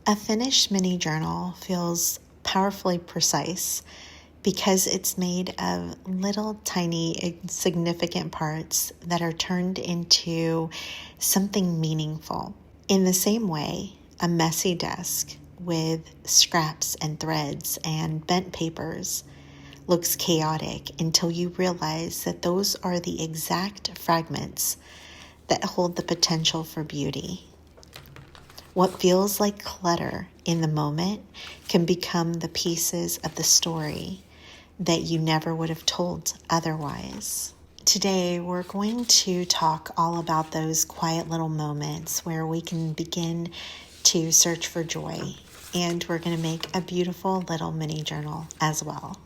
A finished mini journal feels powerfully precise because it's made of little tiny insignificant parts that are turned into something meaningful. In the same way, a messy desk with scraps and threads and bent papers looks chaotic until you realize that those are the exact fragments that hold the potential for beauty. What feels like clutter in the moment can become the pieces of the story that you never would have told otherwise. Today, we're going to talk all about those quiet little moments where we can begin to search for joy, and we're going to make a beautiful little mini journal as well.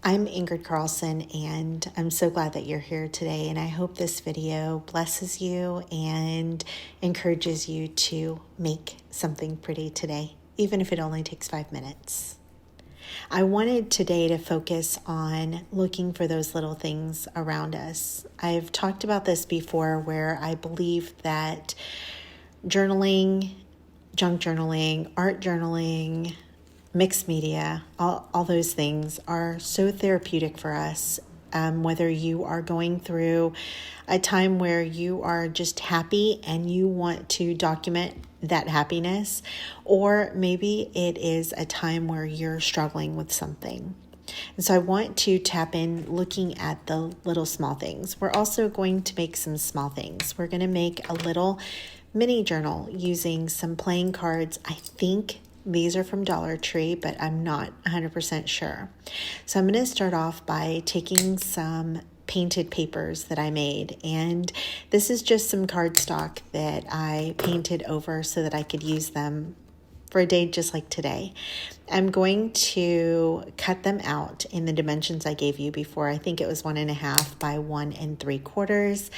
I'm Ingrid Carlsen, and I'm so glad that you're here today, and I hope this video blesses you and encourages you to make something pretty today, even if it only takes 5 minutes. I wanted today to focus on looking for those little things around us. I've talked about this before, where I believe that journaling, junk journaling, art journaling, mixed media, all those things are so therapeutic for us. Whether you are going through a time where you are just happy and you want to document that happiness, or maybe it is a time where you're struggling with something. And so I want to tap in looking at the little small things. We're also going to make some small things. We're going to make a little mini journal using some playing cards. I think these are from Dollar Tree, but I'm not 100% sure. So I'm going to start off by taking some painted papers that I made, and this is just some cardstock that I painted over so that I could use them for a day just like today. I'm going to cut them out in the dimensions I gave you before. I think it was 1.5 by 1 3/4.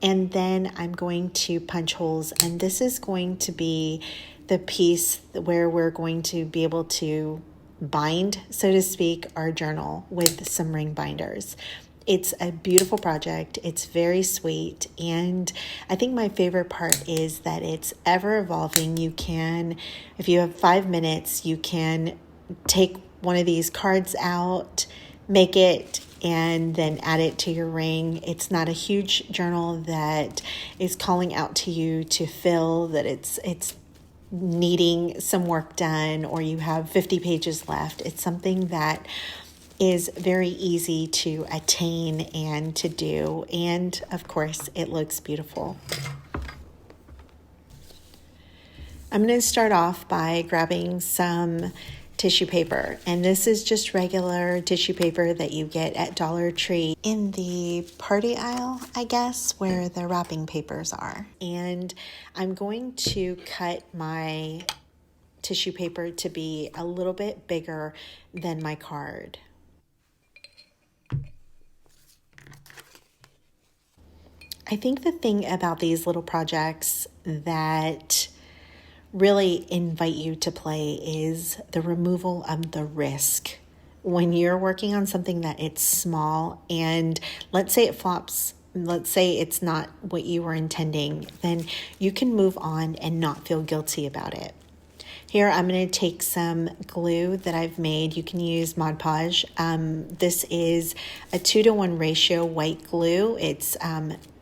And then I'm going to punch holes, and this is going to be the piece where we're going to be able to bind, so to speak, our journal with some ring binders. It's a beautiful project. It's very sweet. And I think my favorite part is that it's ever evolving. You can, if you have 5 minutes, you can take one of these cards out, make it, and then add it to your ring. It's not a huge journal that is calling out to you to fill, that it's needing some work done, or you have 50 pages left. It's something that is very easy to attain and to do. And of course, it looks beautiful. I'm going to start off by grabbing some tissue paper, and this is just regular tissue paper that you get at Dollar Tree in the party aisle, I guess, where the wrapping papers are. And I'm going to cut my tissue paper to be a little bit bigger than my card. I think the thing about these little projects that really invite you to play is the removal of the risk. When you're working on something that it's small, and let's say it flops, let's say it's not what you were intending, then you can move on and not feel guilty about it. Here, I'm going to take some glue that I've made. You can use Mod Podge. This is a 2-to-1 ratio white glue. It's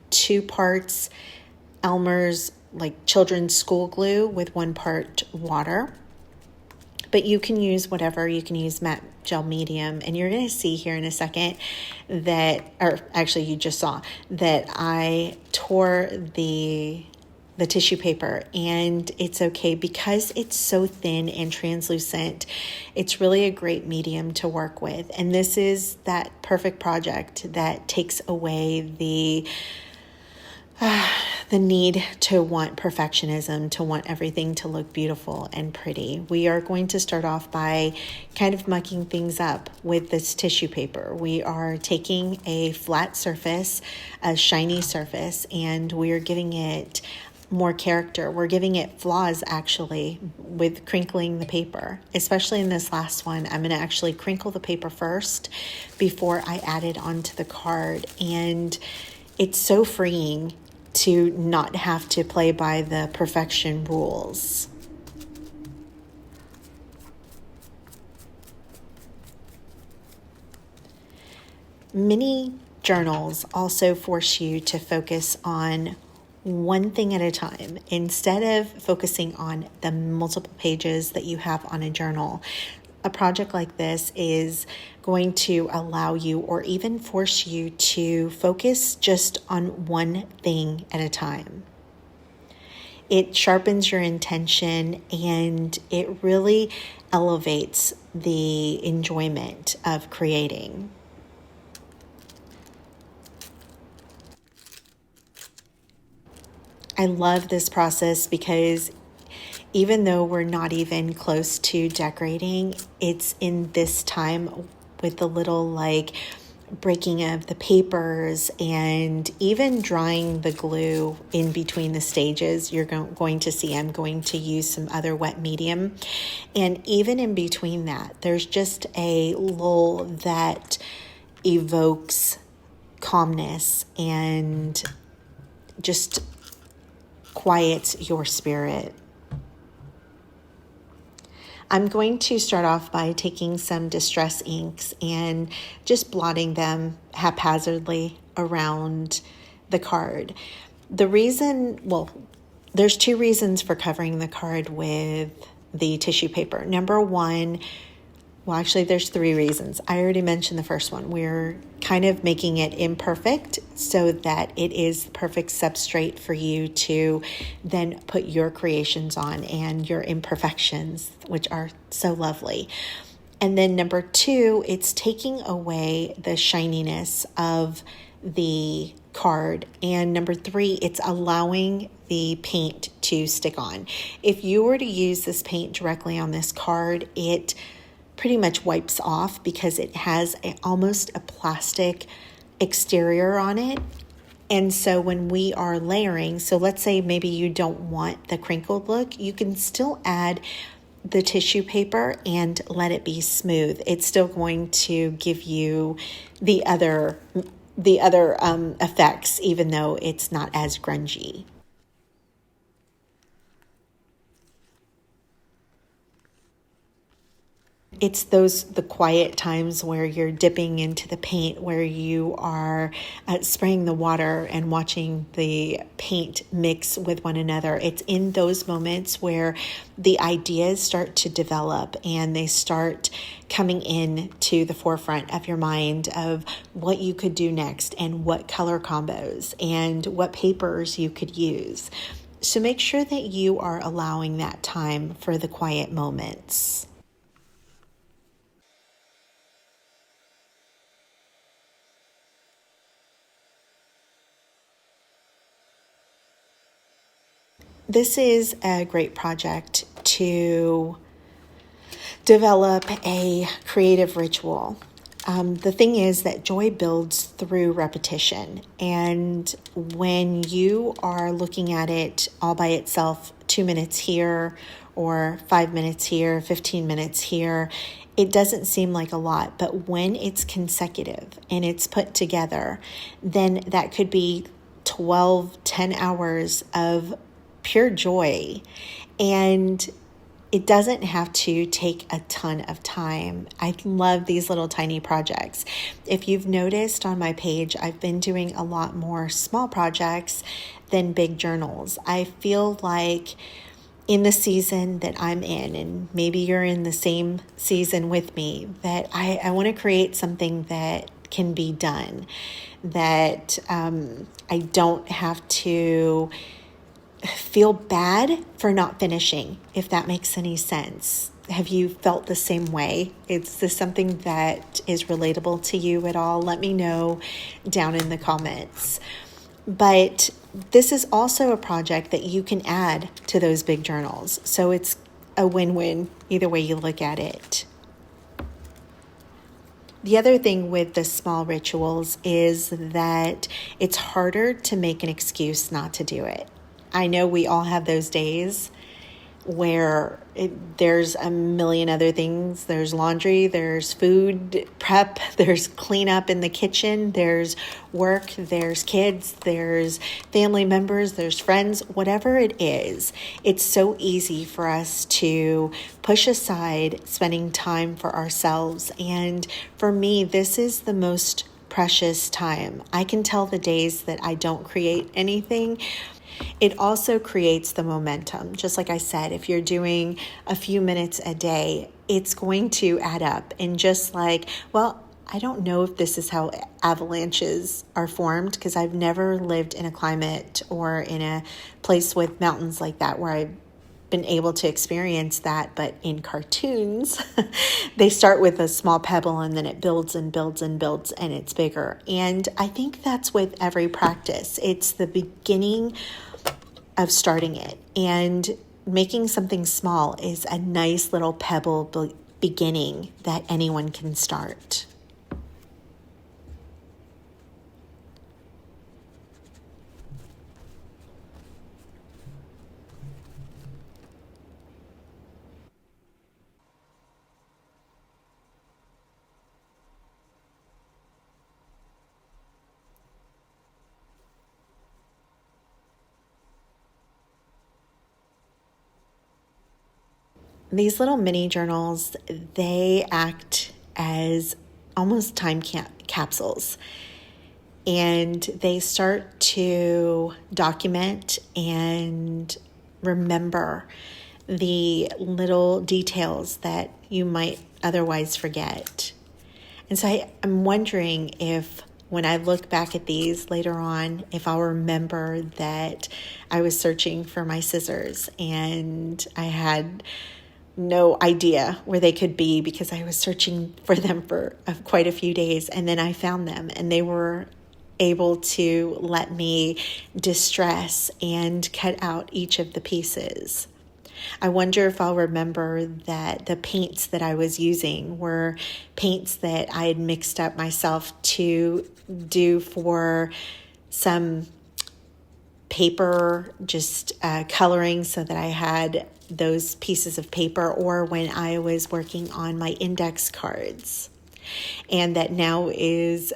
2 parts Elmer's like children's school glue with 1 part water, but you can use whatever. You can use matte gel medium, and you're going to see here in a second that, or actually you just saw that I tore the tissue paper, and it's okay because it's so thin and translucent. It's really a great medium to work with, and this is that perfect project that takes away the need to want perfectionism, to want everything to look beautiful and pretty. We are going to start off by kind of mucking things up with this tissue paper. We are taking a flat surface, a shiny surface, and we are giving it more character. We're giving it flaws actually with crinkling the paper, especially in this last one. I'm going to actually crinkle the paper first before I add it onto the card, and it's so freeing to not have to play by the perfection rules. Mini journals also force you to focus on one thing at a time instead of focusing on the multiple pages that you have on a journal. A project like this is going to allow you or even force you to focus just on one thing at a time. It sharpens your intention and it really elevates the enjoyment of creating. I love this process because even though we're not even close to decorating, it's in this time with the little breaking of the papers and even drying the glue in between the stages. You're going to see I'm going to use some other wet medium. And even in between that, there's just a lull that evokes calmness and just quiets your spirit. I'm going to start off by taking some distress inks and just blotting them haphazardly around the card. There's 2 reasons for covering the card with the tissue paper. Number one, there's 3 reasons. I already mentioned the first one. We're kind of making it imperfect so that it is the perfect substrate for you to then put your creations on and your imperfections, which are so lovely. And then number 2, it's taking away the shininess of the card. And number 3, it's allowing the paint to stick on. If you were to use this paint directly on this card, it pretty much wipes off because it has almost a plastic exterior on it. And so when we are layering, so let's say maybe you don't want the crinkled look, you can still add the tissue paper and let it be smooth. It's still going to give you the other effects, even though it's not as grungy. It's the quiet times where you're dipping into the paint, where you are spraying the water and watching the paint mix with one another. It's in those moments where the ideas start to develop and they start coming in to the forefront of your mind of what you could do next and what color combos and what papers you could use. So make sure that you are allowing that time for the quiet moments. This is a great project to develop a creative ritual. The thing is that joy builds through repetition. And when you are looking at it all by itself, 2 minutes here or 5 minutes here, 15 minutes here, it doesn't seem like a lot. But when it's consecutive and it's put together, then that could be 10 hours of pure joy. And it doesn't have to take a ton of time. I love these little tiny projects. If you've noticed on my page, I've been doing a lot more small projects than big journals. I feel like in the season that I'm in, and maybe you're in the same season with me, that I want to create something that can be done, that I don't have to feel bad for not finishing, if that makes any sense. Have you felt the same way? Is this something that is relatable to you at all? Let me know down in the comments. But this is also a project that you can add to those big journals. So it's a win-win either way you look at it. The other thing with the small rituals is that it's harder to make an excuse not to do it. I know we all have those days where there's a million other things. There's laundry, there's food prep, there's cleanup in the kitchen, there's work, there's kids, there's family members, there's friends, whatever it is. It's so easy for us to push aside spending time for ourselves. And for me, this is the most precious time. I can tell the days that I don't create anything. It also creates the momentum. Just like I said, if you're doing a few minutes a day, it's going to add up. And just like, well, I don't know if this is how avalanches are formed because I've never lived in a climate or in a place with mountains like that where I've been able to experience that. But in cartoons, they start with a small pebble and then it builds and builds and builds and it's bigger. And I think that's with every practice. It's the beginning of starting it, and making something small is a nice little pebble beginning that anyone can start. These little mini journals, they act as almost time capsules. And they start to document and remember the little details that you might otherwise forget. And so I'm wondering if when I look back at these later on, if I'll remember that I was searching for my scissors and I had no idea where they could be because I was searching for them for quite a few days, and then I found them and they were able to let me distress and cut out each of the pieces. I wonder if I'll remember that the paints that I was using were paints that I had mixed up myself to do for some paper, just coloring so that I had those pieces of paper, or when I was working on my index cards. And that now is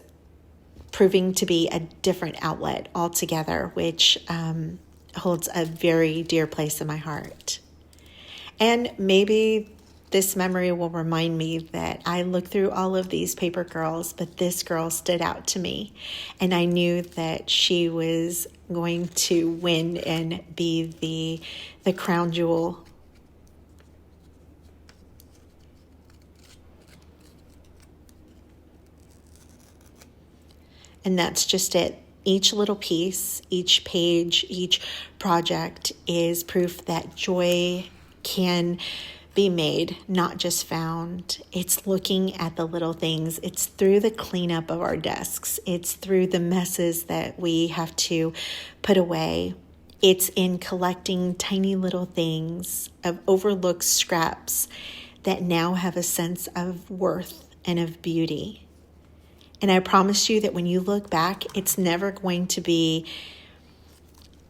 proving to be a different outlet altogether, which holds a very dear place in my heart. And maybe this memory will remind me that I looked through all of these paper girls, but this girl stood out to me. And I knew that she was going to win and be the crown jewel. And that's just it. Each little piece, each page, each project is proof that joy can be made, not just found. It's looking at the little things. It's through the cleanup of our desks. It's through the messes that we have to put away. It's in collecting tiny little things of overlooked scraps that now have a sense of worth and of beauty. And I promise you that when you look back, it's never going to be,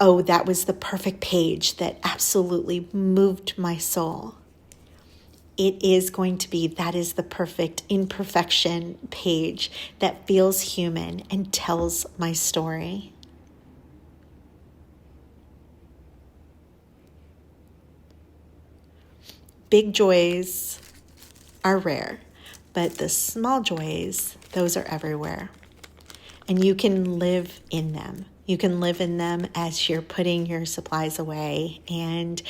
oh, that was the perfect page that absolutely moved my soul. It is going to be, that is the perfect imperfection page that feels human and tells my story. Big joys are rare, but the small joys, those are everywhere. And you can live in them. You can live in them as you're putting your supplies away and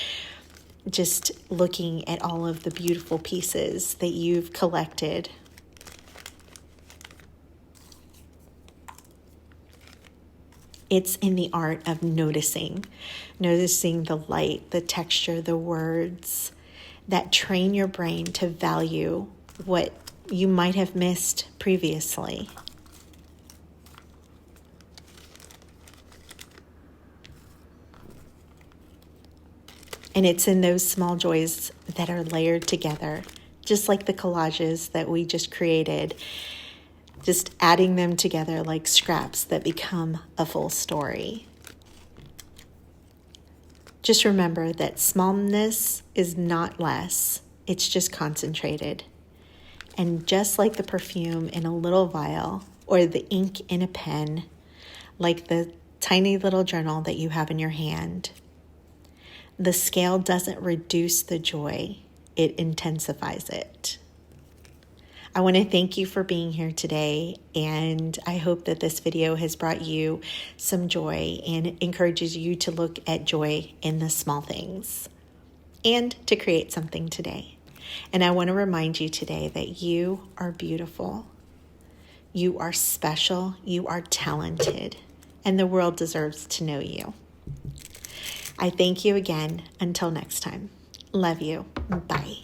just looking at all of the beautiful pieces that you've collected. It's in the art of noticing the light, the texture, the words that train your brain to value what you might have missed previously. And it's in those small joys that are layered together, just like the collages that we just created, just adding them together like scraps that become a full story. Just remember that smallness is not less, it's just concentrated. And just like the perfume in a little vial or the ink in a pen, like the tiny little journal that you have in your hand, the scale doesn't reduce the joy, it intensifies it. I want to thank you for being here today, and I hope that this video has brought you some joy and encourages you to look at joy in the small things and to create something today. And I want to remind you today that you are beautiful, you are special, you are talented, and the world deserves to know you. I thank you again. Until next time. Love you. Bye.